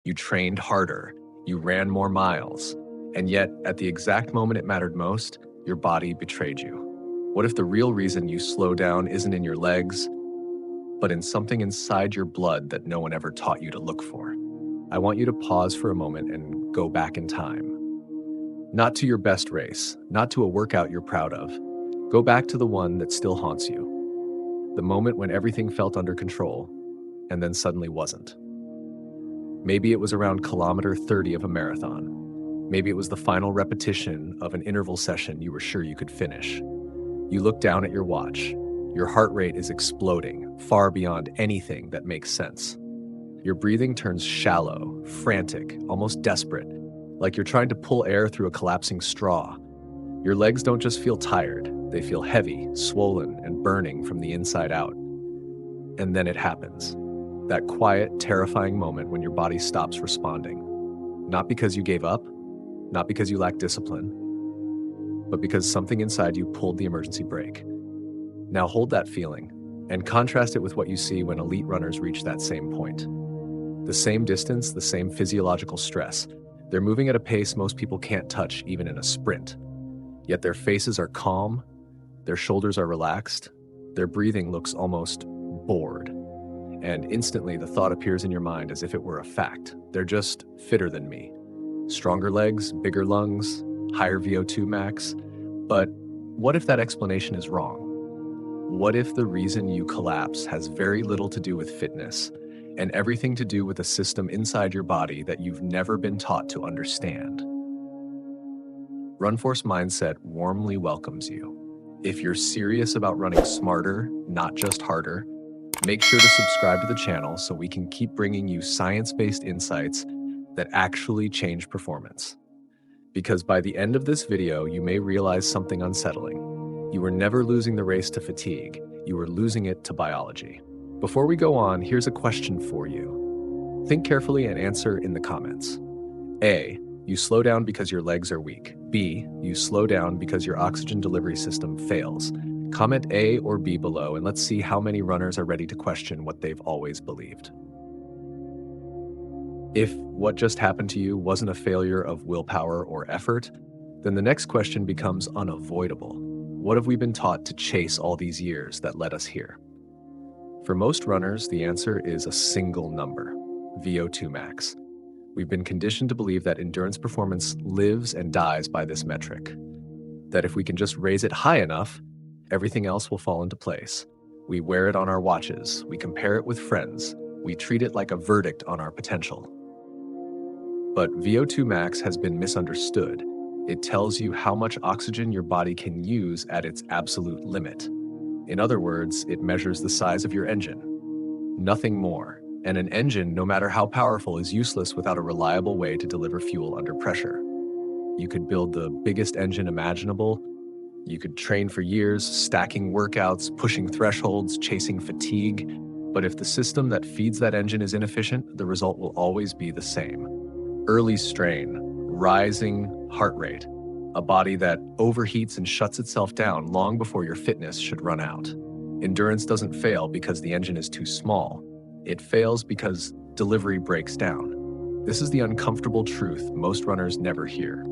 You trained harder, you ran more miles, and yet, at the exact moment it mattered most, your body betrayed you. What if the real reason you slow down isn't in your legs, but in something inside your blood that no one ever taught you to look for? I want you to pause for a moment and go back in time. Not to your best race, not to a workout you're proud of. Go back to the one that still haunts you. The moment when everything felt under control, and then suddenly wasn't. Maybe it was around kilometer 30 of a marathon. Maybe it was the final repetition of an interval session you were sure you could finish. You look down at your watch. Your heart rate is exploding, far beyond anything that makes sense. Your breathing turns shallow, frantic, almost desperate, like you're trying to pull air through a collapsing straw. Your legs don't just feel tired, they feel heavy, swollen, and burning from the inside out. And then it happens. That quiet, terrifying moment when your body stops responding. Not because you gave up, not because you lacked discipline, but because something inside you pulled the emergency brake. Now hold that feeling and contrast it with what you see when elite runners reach that same point. The same distance, the same physiological stress. They're moving at a pace most people can't touch even in a sprint. Yet their faces are calm, their shoulders are relaxed, their breathing looks almost bored. And instantly the thought appears in your mind as if it were a fact. They're just fitter than me. Stronger legs, bigger lungs, higher VO2 max. But what if that explanation is wrong? What if the reason you collapse has very little to do with fitness and everything to do with a system inside your body that you've never been taught to understand? RunForce Mindset warmly welcomes you. If you're serious about running smarter, not just harder, make sure to subscribe to the channel so we can keep bringing you science-based insights that actually change performance. Because by the end of this video, you may realize something unsettling. You were never losing the race to fatigue, you were losing it to biology. Before we go on, here's a question for you. Think carefully and answer in the comments. A, you slow down because your legs are weak. B, you slow down because your oxygen delivery system fails. Comment A or B below and let's see how many runners are ready to question what they've always believed. If what just happened to you wasn't a failure of willpower or effort, then the next question becomes unavoidable. What have we been taught to chase all these years that led us here? For most runners, the answer is a single number, VO2 max. We've been conditioned to believe that endurance performance lives and dies by this metric. That if we can just raise it high enough, everything else will fall into place. We wear it on our watches, we compare it with friends, we treat it like a verdict on our potential. But VO2 max has been misunderstood. It tells you how much oxygen your body can use at its absolute limit. In other words, it measures the size of your engine. Nothing more. And an engine, no matter how powerful, is useless without a reliable way to deliver fuel under pressure. You could build the biggest engine imaginable. You could train for years, stacking workouts, pushing thresholds, chasing fatigue. But if the system that feeds that engine is inefficient, the result will always be the same. Early strain, rising heart rate, a body that overheats and shuts itself down long before your fitness should run out. Endurance doesn't fail because the engine is too small. It fails because delivery breaks down. This is the uncomfortable truth most runners never hear.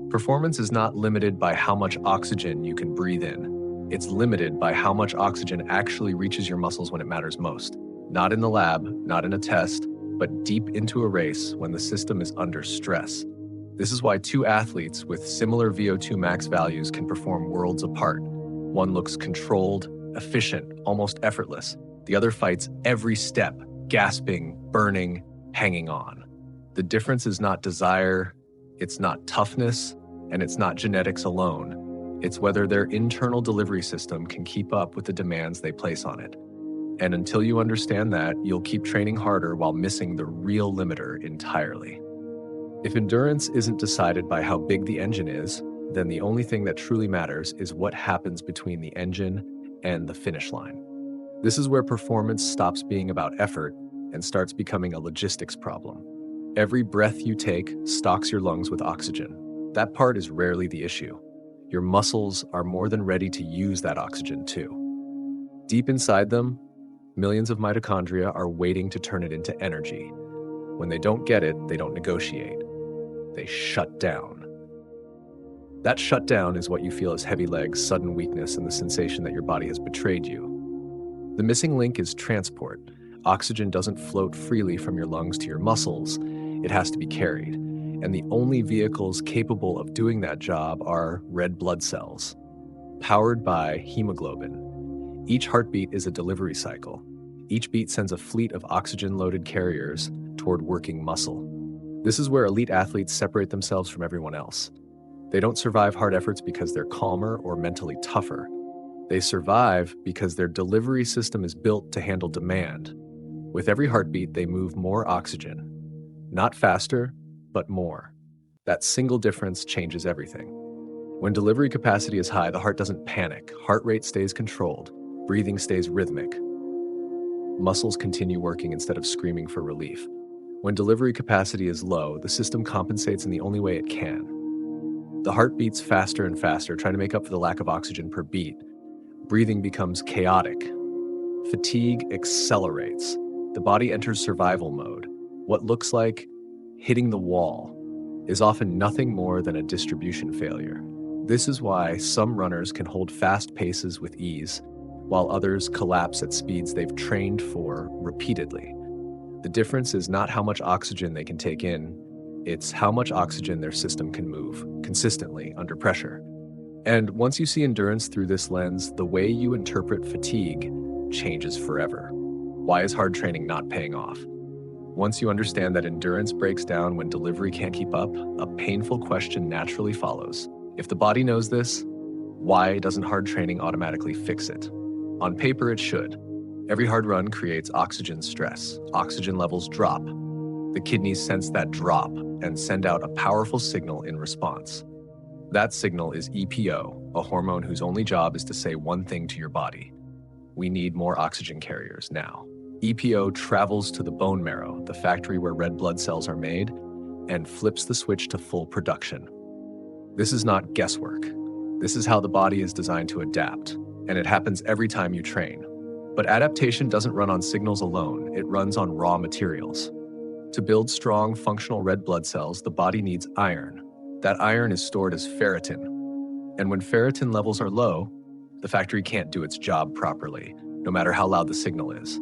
Performance is not limited by how much oxygen you can breathe in. It's limited by how much oxygen actually reaches your muscles when it matters most. Not in the lab, not in a test, but deep into a race when the system is under stress. This is why two athletes with similar VO2 max values can perform worlds apart. One looks controlled, efficient, almost effortless. The other fights every step, gasping, burning, hanging on. The difference is not desire, it's not toughness, and it's not genetics alone. It's whether their internal delivery system can keep up with the demands they place on it. And until you understand that, you'll keep training harder while missing the real limiter entirely. If endurance isn't decided by how big the engine is, then the only thing that truly matters is what happens between the engine and the finish line. This is where performance stops being about effort and starts becoming a logistics problem. Every breath you take stocks your lungs with oxygen. That part is rarely the issue. Your muscles are more than ready to use that oxygen too. Deep inside them, millions of mitochondria are waiting to turn it into energy. When they don't get it, they don't negotiate. They shut down. That shutdown is what you feel as heavy legs, sudden weakness, and the sensation that your body has betrayed you. The missing link is transport. Oxygen doesn't float freely from your lungs to your muscles. It has to be carried. And the only vehicles capable of doing that job are red blood cells, powered by hemoglobin. Each heartbeat is a delivery cycle. Each beat sends a fleet of oxygen-loaded carriers toward working muscle. This is where elite athletes separate themselves from everyone else. They don't survive hard efforts because they're calmer or mentally tougher. They survive because their delivery system is built to handle demand. With every heartbeat, they move more oxygen. Not faster, but more. That single difference changes everything. When delivery capacity is high, the heart doesn't panic. Heart rate stays controlled. Breathing stays rhythmic. Muscles continue working instead of screaming for relief. When delivery capacity is low, the system compensates in the only way it can. The heart beats faster and faster, trying to make up for the lack of oxygen per beat. Breathing becomes chaotic. Fatigue accelerates. The body enters survival mode. What looks like hitting the wall is often nothing more than a distribution failure. This is why some runners can hold fast paces with ease, while others collapse at speeds they've trained for repeatedly. The difference is not how much oxygen they can take in, it's how much oxygen their system can move consistently under pressure. And once you see endurance through this lens, the way you interpret fatigue changes forever. Why is hard training not paying off? Once you understand that endurance breaks down when delivery can't keep up, a painful question naturally follows. If the body knows this, why doesn't hard training automatically fix it? On paper, it should. Every hard run creates oxygen stress. Oxygen levels drop. The kidneys sense that drop and send out a powerful signal in response. That signal is EPO, a hormone whose only job is to say one thing to your body. We need more oxygen carriers now. EPO travels to the bone marrow, the factory where red blood cells are made, and flips the switch to full production. This is not guesswork. This is how the body is designed to adapt, and it happens every time you train. But adaptation doesn't run on signals alone, it runs on raw materials. To build strong, functional red blood cells, the body needs iron. That iron is stored as ferritin. And when ferritin levels are low, the factory can't do its job properly, no matter how loud the signal is.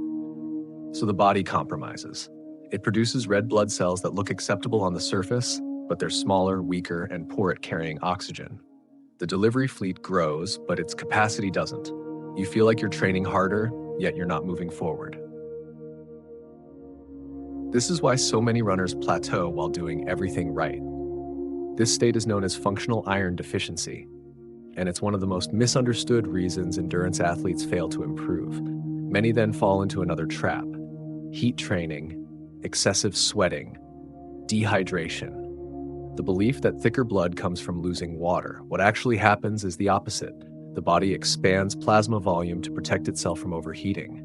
So the body compromises. It produces red blood cells that look acceptable on the surface, but they're smaller, weaker, and poor at carrying oxygen. The delivery fleet grows, but its capacity doesn't. You feel like you're training harder, yet you're not moving forward. This is why so many runners plateau while doing everything right. This state is known as functional iron deficiency, and it's one of the most misunderstood reasons endurance athletes fail to improve. Many then fall into another trap: heat training, excessive sweating, dehydration. The belief that thicker blood comes from losing water. What actually happens is the opposite. The body expands plasma volume to protect itself from overheating.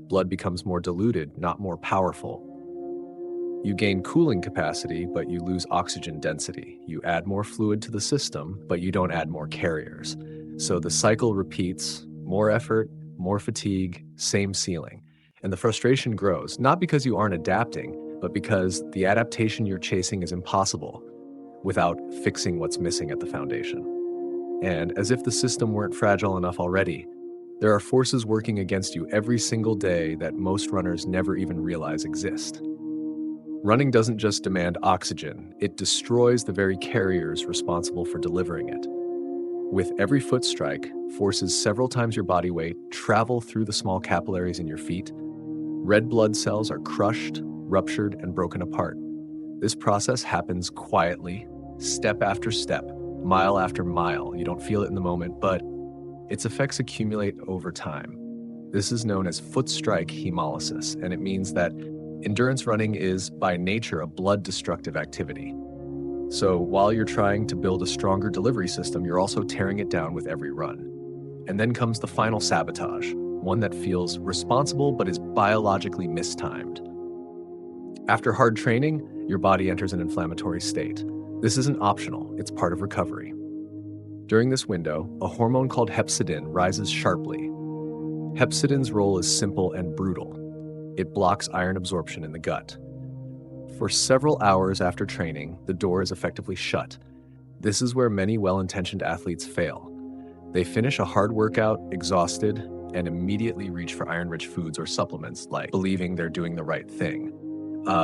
Blood becomes more diluted, not more powerful. You gain cooling capacity, but you lose oxygen density. You add more fluid to the system, but you don't add more carriers. So the cycle repeats: more effort, more fatigue, same ceiling. And the frustration grows, not because you aren't adapting, but because the adaptation you're chasing is impossible without fixing what's missing at the foundation. And as if the system weren't fragile enough already, there are forces working against you every single day that most runners never even realize exist. Running doesn't just demand oxygen, it destroys the very carriers responsible for delivering it. With every foot strike, forces several times your body weight travel through the small capillaries in your feet. Red blood cells are crushed, ruptured, and broken apart. This process happens quietly, step after step, mile after mile. You don't feel it in the moment, but its effects accumulate over time. This is known as foot strike hemolysis, and it means that endurance running is, by nature, a blood-destructive activity. So while you're trying to build a stronger delivery system, you're also tearing it down with every run. And then comes the final sabotage, one that feels responsible but is biologically mistimed. After hard training, your body enters an inflammatory state. This isn't optional, it's part of recovery. During this window, a hormone called hepcidin rises sharply. Hepcidin's role is simple and brutal. It blocks iron absorption in the gut. For several hours after training, the door is effectively shut. This is where many well-intentioned athletes fail. They finish a hard workout, exhausted, and immediately reach for iron-rich foods or supplements, like believing they're doing the right thing.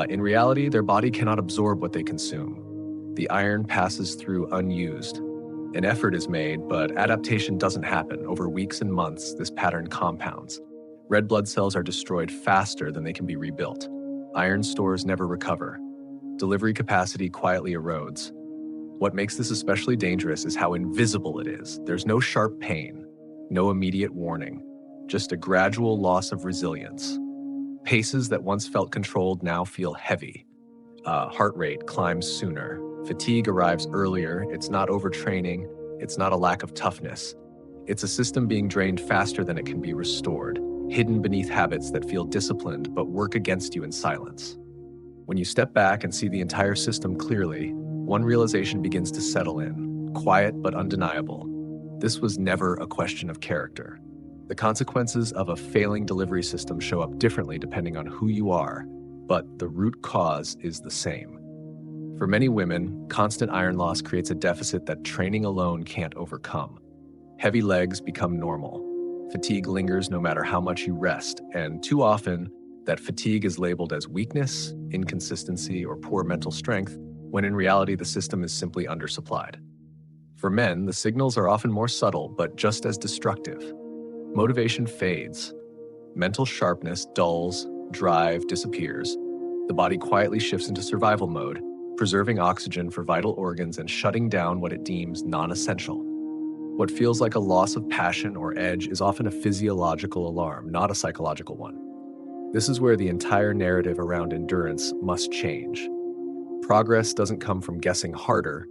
In reality, their body cannot absorb what they consume. The iron passes through unused. An effort is made, but adaptation doesn't happen. Over weeks and months, this pattern compounds. Red blood cells are destroyed faster than they can be rebuilt. Iron stores never recover. Delivery capacity quietly erodes. What makes this especially dangerous is how invisible it is. There's no sharp pain, no immediate warning, just a gradual loss of resilience. Paces that once felt controlled now feel heavy. Heart rate climbs sooner. Fatigue arrives earlier. It's not overtraining. It's not a lack of toughness. It's a system being drained faster than it can be restored, hidden beneath habits that feel disciplined but work against you in silence. When you step back and see the entire system clearly, one realization begins to settle in, quiet but undeniable. This was never a question of character. The consequences of a failing delivery system show up differently depending on who you are, but the root cause is the same. For many women, constant iron loss creates a deficit that training alone can't overcome. Heavy legs become normal. Fatigue lingers no matter how much you rest, and too often, that fatigue is labeled as weakness, inconsistency, or poor mental strength, when in reality the system is simply undersupplied. For men, the signals are often more subtle but just as destructive. Motivation fades. Mental sharpness dulls, drive disappears. The body quietly shifts into survival mode, preserving oxygen for vital organs and shutting down what it deems non-essential. What feels like a loss of passion or edge is often a physiological alarm, not a psychological one. This is where the entire narrative around endurance must change. Progress doesn't come from guessing harder,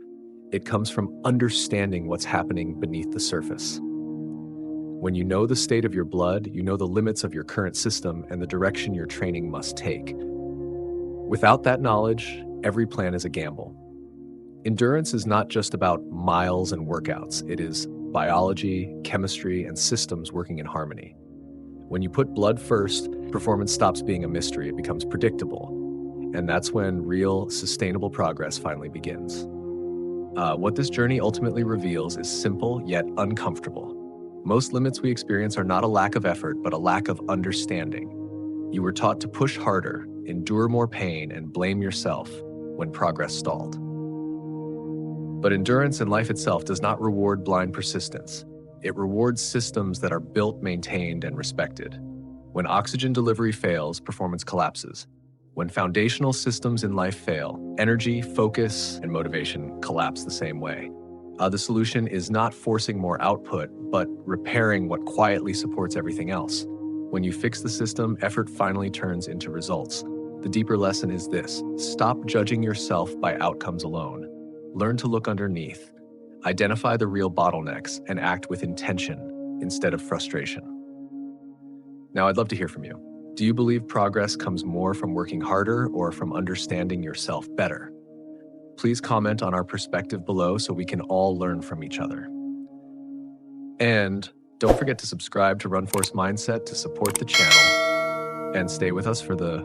it comes from understanding what's happening beneath the surface. When you know the state of your blood, you know the limits of your current system and the direction your training must take. Without that knowledge, every plan is a gamble. Endurance is not just about miles and workouts. It is biology, chemistry, and systems working in harmony. When you put blood first, performance stops being a mystery. It becomes predictable. And that's when real, sustainable progress finally begins. What this journey ultimately reveals is simple yet uncomfortable. Most limits we experience are not a lack of effort, but a lack of understanding. You were taught to push harder, endure more pain, and blame yourself when progress stalled. But endurance and life itself does not reward blind persistence. It rewards systems that are built, maintained, and respected. When oxygen delivery fails, performance collapses. When foundational systems in life fail, energy, focus, and motivation collapse the same way. The solution is not forcing more output, but repairing what quietly supports everything else. When you fix the system, effort finally turns into results. The deeper lesson is this: stop judging yourself by outcomes alone. Learn to look underneath. Identify the real bottlenecks and act with intention instead of frustration. Now, I'd love to hear from you. Do you believe progress comes more from working harder or from understanding yourself better? Please comment on our perspective below so we can all learn from each other. And don't forget to subscribe to RunForce Mindset to support the channel and stay with us for the